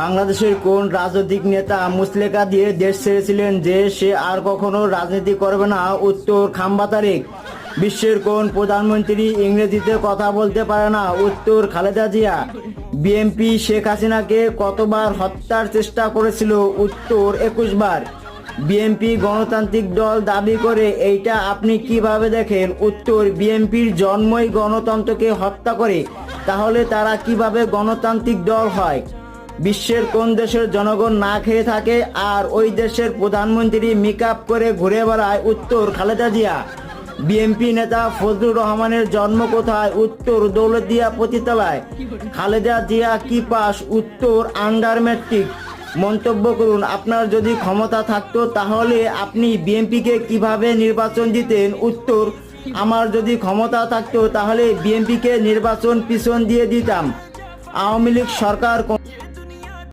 বাংলাদেশের কোন রাজনৈতিক নেতা মুচলেকা দিয়ে দেশ ছেড়েছিলেন যে সে আর কখনো রাজনীতি করবে না? উত্তর, খাম্বা তারেক। বিশ্বের কোন প্রধানমন্ত্রী ইংরেজিতে কথা বলতে পারে না? উত্তর, খালেদা জিয়া। বিএনপি শেখ হাসিনাকে কতবার হত্যার চেষ্টা করেছিল? উত্তর, 21 বার। বিএনপি গণতান্ত্রিক দল দাবি করে, এইটা আপনি কিভাবে দেখেন? উত্তর, বিএনপির জন্মই গণতন্ত্রকে হত্যা করে, তাহলে তারা কিভাবে গণতান্ত্রিক দল হয়? বিশ্বের কোন দেশের জনগণ না খেয়ে থাকে আর ওই দেশের প্রধানমন্ত্রী মেকআপ করে ঘুরে বেড়ায়? উত্তর, খালেদা জিয়া। বিএনপি নেতা ফজলুর রহমানের জন্ম কোথায়? উত্তর, দৌলতদিয়া পতিতালয়। খালেদা জিয়া কি পাস? উত্তর, আন্ডার ম্যাট্রিক। মন্তব্য করুন, আপনার যদি ক্ষমতা থাকতো তাহলে আপনি বিএনপিকে কিভাবে নির্বাচন দিতেন? উত্তর, আমার যদি ক্ষমতা থাকতো তাহলে বিএনপিকে নির্বাচন পিছন দিয়ে দিতাম। আওয়ামী লীগ সরকার